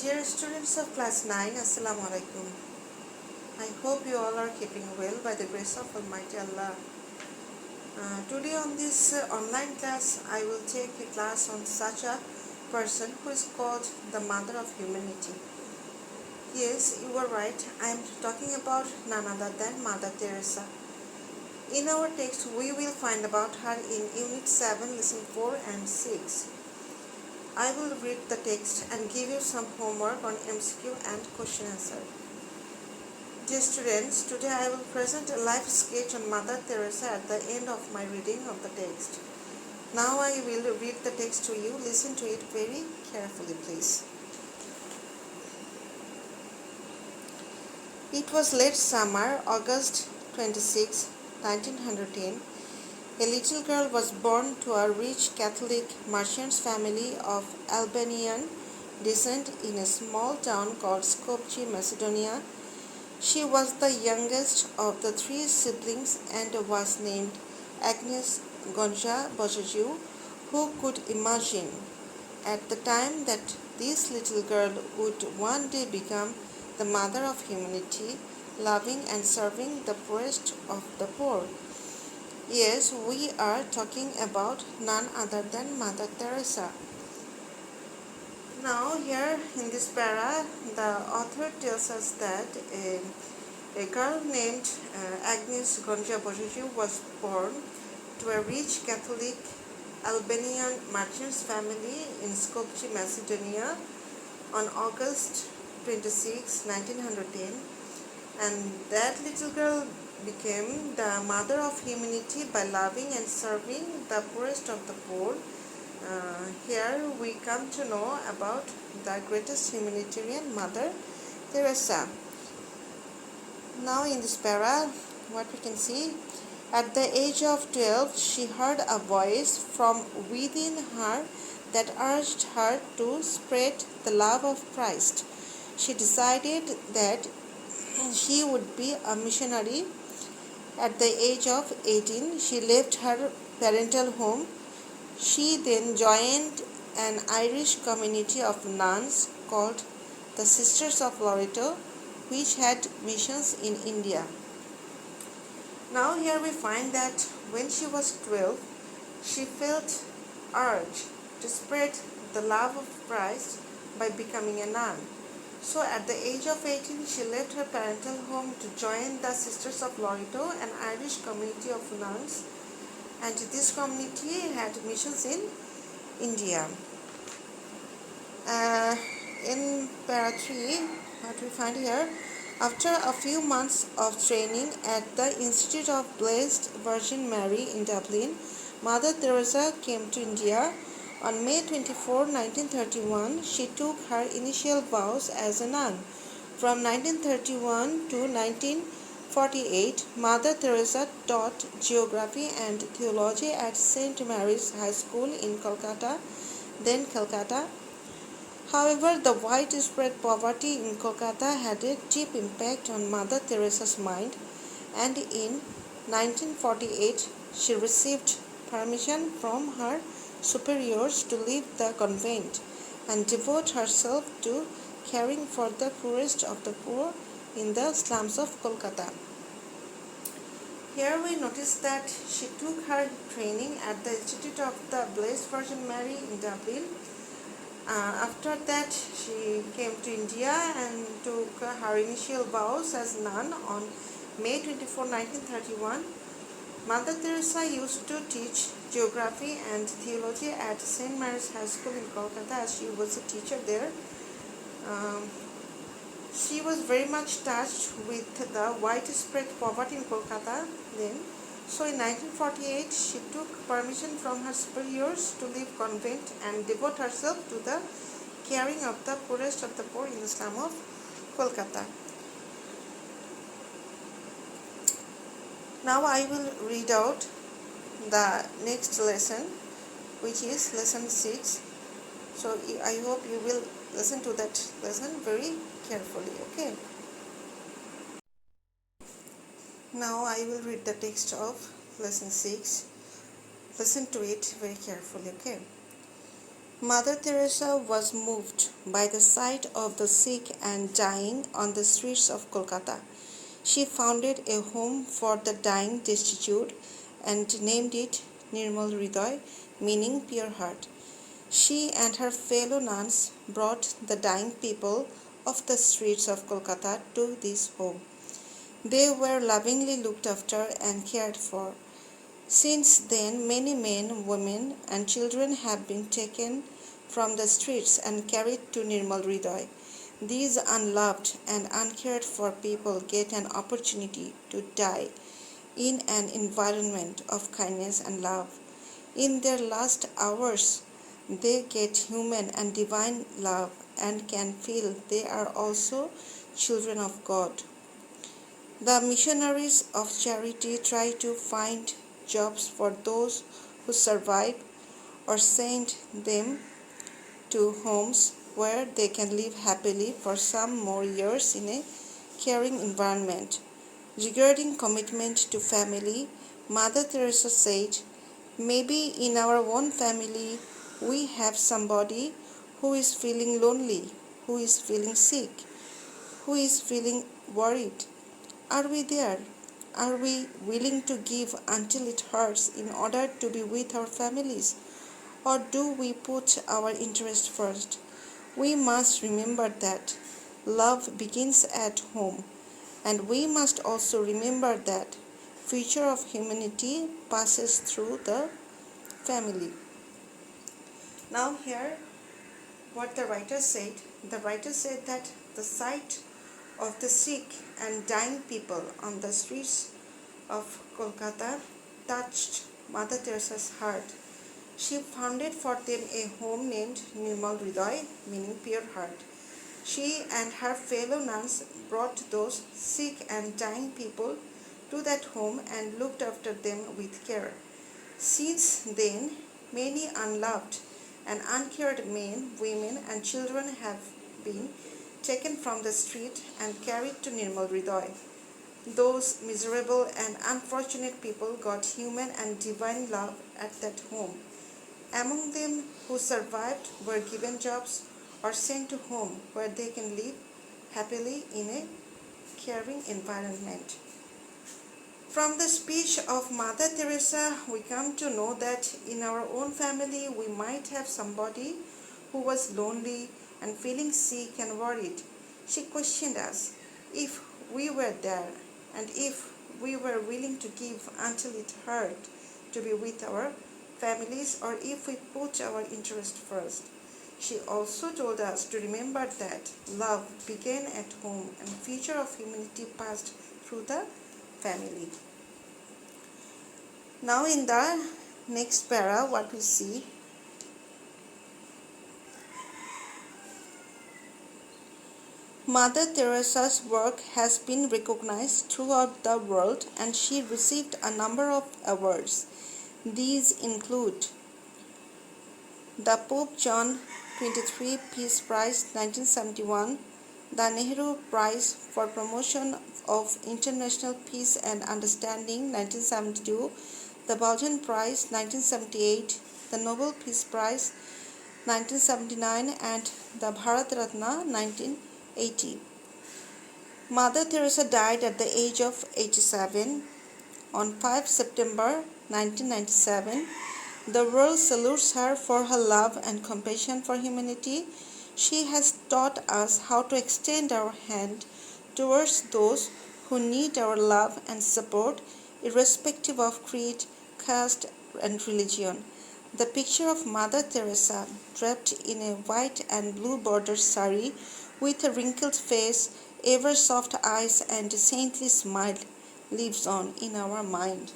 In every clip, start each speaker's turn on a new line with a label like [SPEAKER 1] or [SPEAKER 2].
[SPEAKER 1] Dear students of class 9, Assalamu alaikum. I hope you all are keeping well by the grace of Almighty Allah. Today on this online class, I will take a class on such a person who is called the mother of humanity. Yes, you are right. I am talking about none other than Mother Teresa. In our text, we will find about her in Unit 7, Lesson 4 and 6. I will read the text and give you some homework on MCQ and question answer. Dear students, today I will present a life sketch on Mother Teresa at the end of my reading of the text. Now I will read the text to you. Listen to it very carefully, please. It was late summer, August 26, 1910. A little girl was born to a rich Catholic merchant's family of Albanian descent in a small town called Skopje, Macedonia. She was the youngest of the three siblings and was named Agnes Gonja Bojajiu. Who could imagine at the time that this little girl would one day become the mother of humanity, loving and serving the poorest of the poor? Yes, we are talking about none other than Mother Teresa. Now here in this para, the author tells us that a girl named Agnes Gonja Bojajiu was born to a rich Catholic Albanian merchant's family in Skopje, Macedonia on August 26, 1910, and that little girl became the mother of humanity by loving and serving the poorest of the poor. Here we come to know about the greatest humanitarian Mother Teresa. Now in this para, what we can see, at the age of 12, she heard a voice from within her that urged her to spread the love of Christ. She decided that she would be a missionary. At the age of 18, she left her parental home. She then joined an Irish community of nuns called the Sisters of Loreto, which had missions in India. Now here we find that when she was 12, she felt urged to spread the love of Christ by becoming a nun. So at the age of 18, she left her parental home to join the Sisters of Loreto, an Irish community of nuns, and this community had missions in India. In para 3, what we find here, after a few months of training at the Institute of Blessed Virgin Mary in Dublin, Mother Teresa came to India. On May 24, 1931, she took her initial vows as a nun. From 1931 to 1948, Mother Teresa taught geography and theology at St. Mary's High School in Kolkata, then Calcutta. However, the widespread poverty in Kolkata had a deep impact on Mother Teresa's mind, and in 1948 she received permission from her superiors to leave the convent and devote herself to caring for the poorest of the poor in the slums of Kolkata. Here we notice that she took her training at the Institute of the Blessed Virgin Mary in Dublin. After that, she came to India and took her initial vows as nun on May 24, 1931. Mother Teresa used to teach geography and theology at St. Mary's High School in Kolkata, as she was a teacher there. She was very much touched with the widespread poverty in Kolkata then. So in 1948, she took permission from her superiors to leave convent and devote herself to the caring of the poorest of the poor in the slum of Kolkata. Now I will read out the next lesson, which is lesson 6. So I hope you will listen to that lesson very carefully, okay? Now I will read the text of lesson 6. Listen to it very carefully, okay? Mother Teresa was moved by the sight of the sick and dying on the streets of Kolkata. She founded a home for the dying destitute and named it Nirmal Hridoy, meaning pure heart. She and her fellow nuns brought the dying people of the streets of Kolkata to this home. They were lovingly looked after and cared for. Since then, many men, women, and children have been taken from the streets and carried to Nirmal Hridoy. These unloved and uncared for people get an opportunity to die in an environment of kindness and love. In their last hours, they get human and divine love and can feel they are also children of God. The missionaries of charity try to find jobs for those who survive or send them to homes where they can live happily for some more years in a caring environment. Regarding commitment to family, Mother Teresa said, "Maybe in our own family we have somebody who is feeling lonely, who is feeling sick, who is feeling worried. Are we there? Are we willing to give until it hurts in order to be with our families? Or do we put our interest first?" We must remember that love begins at home, and we must also remember that future of humanity passes through the family. Now here what the writer said. The writer said that the sight of the sick and dying people on the streets of Kolkata touched Mother Teresa's heart. She founded for them a home named Nirmal Hridoy, meaning pure heart. She and her fellow nuns brought those sick and dying people to that home and looked after them with care. Since then, many unloved and uncared men, women, and children have been taken from the street and carried to Nirmal Hridoy. Those miserable and unfortunate people got human and divine love at that home. Among them who survived were given jobs or sent to home where they can live happily in a caring environment. From the speech of Mother Teresa, we come to know that in our own family we might have somebody who was lonely and feeling sick and worried. She questioned us if we were there and if we were willing to give until it hurt to be with our families, or if we put our interest first. She also told us to remember that love began at home and future of humanity passed through the family. Now in the next para, what we see, Mother Teresa's work has been recognized throughout the world and she received a number of awards. These include the Pope John XXIII Peace Prize 1971, the Nehru Prize for Promotion of International Peace and Understanding 1972, the Belgian Prize 1978, the Nobel Peace Prize 1979, and the Bharat Ratna 1980. Mother Teresa died at the age of 87 on 5 September 1997. The world salutes her for her love and compassion for humanity. She has taught us how to extend our hand towards those who need our love and support, irrespective of creed, caste, and religion. The picture of Mother Teresa, draped in a white and blue bordered sari, with a wrinkled face, ever soft eyes, and a saintly smile, lives on in our mind.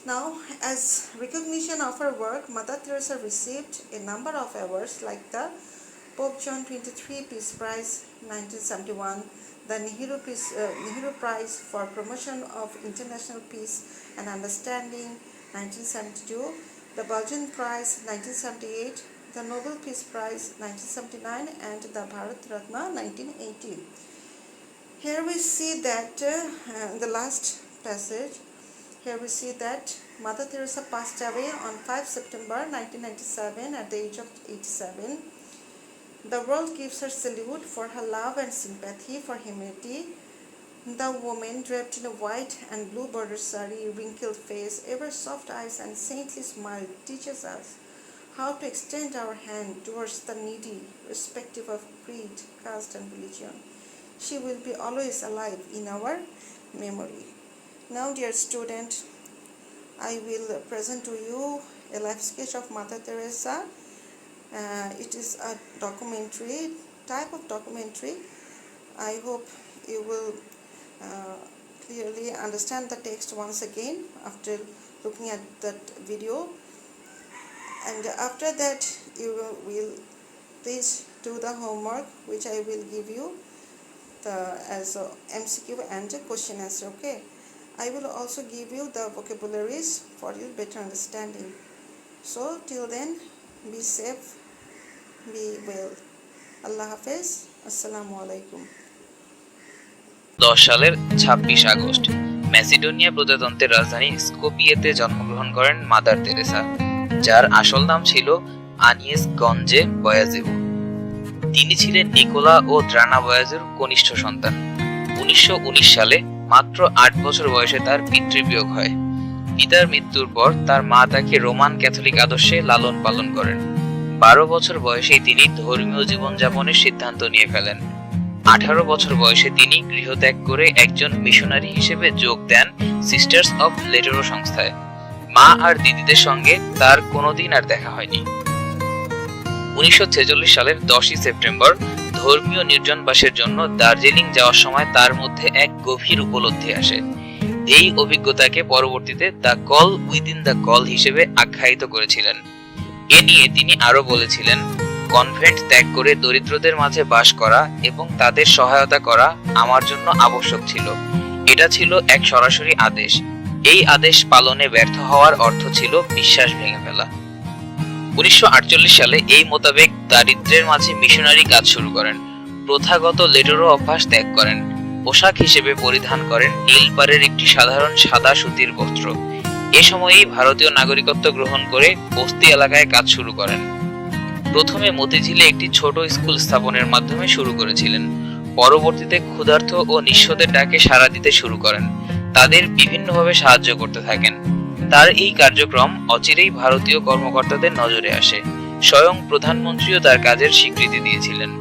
[SPEAKER 1] Now, as recognition of her work, Mother Teresa received a number of awards like the Pope John XXIII Peace Prize 1971, the Nehru Prize for Promotion of International Peace and Understanding 1972, the Belgian Prize 1978, the Nobel Peace Prize 1979, and the Bharat Ratna 1980. Here we see that in the last passage, here we see that Mother Teresa passed away on 5 September 1997 at the age of 87. The world gives her salute for her love and sympathy for humanity. The woman, draped in a white and blue bordered sari, wrinkled face, ever soft eyes, and saintly smile, teaches us how to extend our hand towards the needy, irrespective of creed, caste, and religion. She will be always alive in our memory. Now, dear student, I will present to you a life sketch of Mother Teresa. It is a documentary, type of documentary. I hope you will clearly understand the text once again after looking at that video. And after that, you will please do the homework which I will give you as a MCQ and a question answer. Okay, I will also give you the vocabularies for your better understanding. So till then, be safe, be well. Allah Hafiz. Assalamu alaikum.
[SPEAKER 2] 10 সালের 26 August Macedonia প্রজাতন্ত্রের রাজধানী স্কোপিয়েতে জন্মগ্রহণ করেন mother Teresa, যার আসল নাম ছিল আনিয়েস গঞ্জে বয়াজেভু। তিনি ছিলেন নিকোলা ও দ্রানা বয়াজের কনিষ্ঠ সন্তান। 1919 সালে মাত্র 8 বছর বয়সে তার পিতৃবিয়োগ হয়। পিতার মৃত্যুর পর তার মা তাকে রোমান ক্যাথলিক আদর্শে লালন পালন করেন। 12 বছর বয়সেই তিনি ধর্মীয় জীবনযাপনের সিদ্ধান্ত নিয়ে ফেলেন। 18 বছর বয়সে তিনি গৃহত্যাগ করে একজন মিশনারি হিসেবে যোগ দেন সিস্টার্স অফ লেটেরো সংস্থায়। মা আর দিদিদের সঙ্গে তার কোনোদিন আর দেখা হয়নি। 1946 সালের 10 সেপ্টেম্বর ধর্মীয় নির্জনবাসের জন্য দার্জিলিং যাওয়ার সময় তার মধ্যে এক গভীর উপলব্ধি আসে। এই অভিজ্ঞতাকে পরবর্তীতে the call within the call হিসেবে আখ্যায়িত করেছিলেন। এ নিয়ে তিনি আরো বলেছিলেন, কনভেন্ট ত্যাগ করে দরিদ্রদের মাঝে বাস করা এবং তাদের সহায়তা করা আমার জন্য আবশ্যক ছিল। এটা ছিল এক সরাসরি আদেশ। এই আদেশ পালনে ব্যর্থ হওয়ার অর্থ ছিল বিশ্বাস ভেঙে ফেলা। 1948 সালে এই মোতাবেক দারিদ্র্যের মাঝে মিশনারি কাজ শুরু করেন। প্রথাগত লেটেরো অভ্যাস ত্যাগ করেন। পোশাক হিসেবে পরিধান করেন নীল পাড়ের একটি সাধারণ সাদা সুতির বস্ত্র। এ সময়েই ভারতীয় নাগরিকত্ব গ্রহণ করে বস্তি এলাকায় কাজ শুরু করেন। প্রথমে মতিঝিলে একটি ছোট স্কুল স্থাপনের মাধ্যমে শুরু করেছিলেন। পরবর্তীতে ক্ষুধার্ত ও নিঃস্বদের ডাকে সাড়া দিতে শুরু করেন, তাদের বিভিন্নভাবে সাহায্য করতে থাকেন। তার এই কার্যক্রম অচিরেই ভারতীয় কর্মকর্তাদের নজরে আসে। স্বয়ং প্রধানমন্ত্রীও তার কাজের স্বীকৃতি দিয়েছিলেন।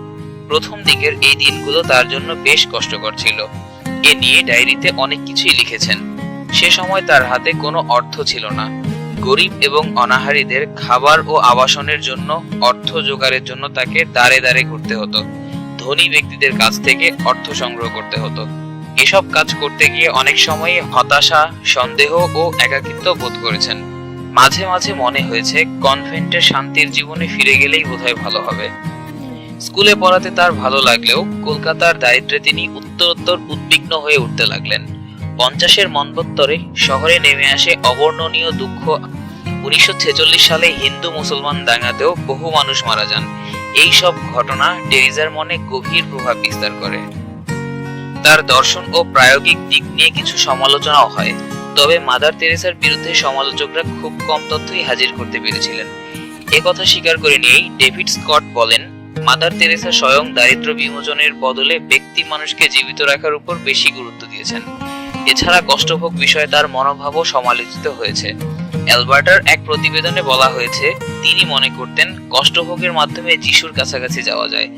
[SPEAKER 2] প্রথম দিকের এই দিনগুলো তার জন্য বেশ কষ্টকর ছিল। এ নিয়ে ডায়েরিতে অনেক কিছুই লিখেছেন। সে সময় তার হাতে কোনো অর্থ ছিল না। গরিব এবং অনাহারীদের খাবার ও আবাসনের জন্য অর্থ জোগাড়ের জন্য তাকে দাঁড়ে দাঁড়ে ঘুরতে হতো। ধনী ব্যক্তিদের কাছ থেকে অর্থ সংগ্রহ করতে হতো। এসব কাজ করতে গিয়ে অনেক সময় হতাশা, সন্দেহ ও একাকিত্ব বোধ করেছেন। মাঝে মাঝে মনে হয়েছে কনভেন্টের শান্তির জীবনে ফিরে গেলেই বোধহয় ভালো হবে। স্কুলে পড়াতে তার ভালো লাগলেও কলকাতার দারিদ্র্যে তিনি উত্তরোত্তর উদ্বিগ্ন হয়ে উঠতে লাগলেন। 50-এর মন্বন্তরে শহরে নেমে আসে অবর্ণনীয় দুঃখ। 1946 সালে হিন্দু মুসলমান দাঙ্গাতেও বহু মানুষ মারা যান। এই সব ঘটনা টেরিজার মনে গভীর প্রভাব বিস্তার করে। তার দর্শন ও প্রায়োগিক দিক নিয়ে কিছু সমালোচনাও হয়, তবে মাদার তেরেসার বিরুদ্ধে সমালোচকরা খুব কম তথ্যই হাজির করতে পেরেছিলেন। একথা স্বীকার করে নিয়েই ডেভিড স্কট বলেন, মাদার তেরেসা স্বয়ং দারিদ্র বিমোচনের বদলে ব্যক্তি মানুষকে জীবিত রাখার উপর বেশি গুরুত্ব দিয়েছেন। এছাড়া কষ্টভোগ বিষয়ে তার মনোভাবও সমালোচিত হয়েছে। অ্যালবার্টার এক প্রতিবেদনে বলা হয়েছে, তিনি মনে করতেন কষ্টভোগের মাধ্যমে যিশুর কাছাকাছি যাওয়া যায়।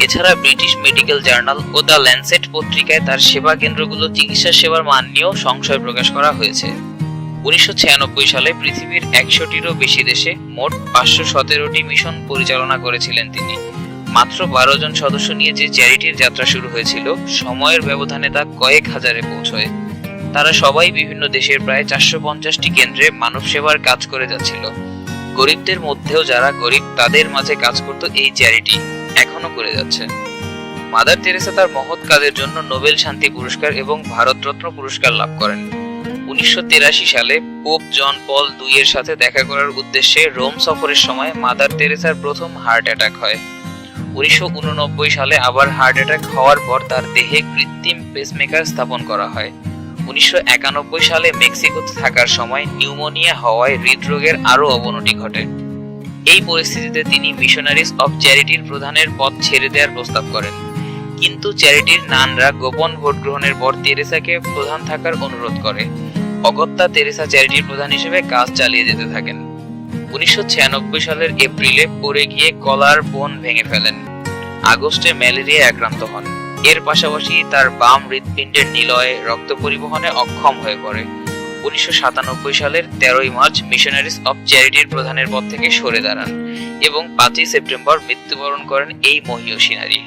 [SPEAKER 2] এছাড়া ব্রিটিশ মেডিকেল জার্নাল ও দ্য ল্যান্সেট পত্রিকায় তার সেবা কেন্দ্রগুলো চিকিৎসা সেবার মান নিয়েও সংশয় প্রকাশ করা হয়েছে। 1996 সালে পৃথিবীর 100টিরও বেশি দেশে মোট 517টি মিশন পরিচালনা করেছিলেন তিনি। মাত্র 12 জন সদস্য নিয়ে যে চ্যারিটির যাত্রা শুরু হয়েছিল, সময়ের ব্যবধানে তা কয়েক হাজারে পৌঁছয়। তারা সবাই বিভিন্ন দেশের প্রায় 450টি কেন্দ্রে মানব সেবার কাজ করে যাচ্ছিল। গরিবদের মধ্যেও যারা গরিব তাদের মাঝে কাজ করত এই চ্যারিটি, এখনো করে যাচ্ছে। মাদার তেরেসা তার মহৎ কাজের জন্য নোবেল শান্তি পুরস্কার এবং ভারতরত্ন পুরস্কার লাভ করেন। 1983 সালে পোপ জন পল II এর সাথে দেখা করার উদ্দেশ্যে রোম সফরের সময় মাদার তেরেসার প্রথম হার্ট অ্যাটাক হয়। 1989 সালে আবার হার্ট অ্যাটাক হওয়ার পর তার দেহে কৃত্রিম পেসমেকার স্থাপন করা হয়। 1991 সালে মেক্সিকোতে থাকার সময় নিউমোনিয়া হওয়ায় হৃদরোগের আরো অবনতি ঘটে। এই পরিস্থিতিতে তিনি মিশনারিজ অফ চ্যারিটির প্রধানের পদ ছেড়ে দেওয়ার প্রস্তাব করেন, কিন্তু চ্যারিটির নানরা গোপন ভোট গ্রহণের পর তেরেসাকে প্রধান থাকার অনুরোধ করে। অগত্যা তেরেসা চ্যারিটির প্রধান হিসেবে কাজ চালিয়ে যেতে থাকেন। 1996 সালের এপ্রিলে পড়ে গিয়ে গলার বোন ভেঙে ফেলেন। আগস্টে ম্যালেরিয়ায় আক্রান্ত হন। এর পাশাপাশি তার বাম হৃৎপিণ্ডের নিলয়ে রক্ত পরিবহনে অক্ষম হয়ে পড়ে। 1997 সালের 13 মার্চ মিশনারিজ অফ চ্যারিটির প্রধানের পদ থেকে সরে দাঁড়ান এবং 5 সেপ্টেম্বর মৃত্যুবরণ করেন এই মহীয়সী নারী।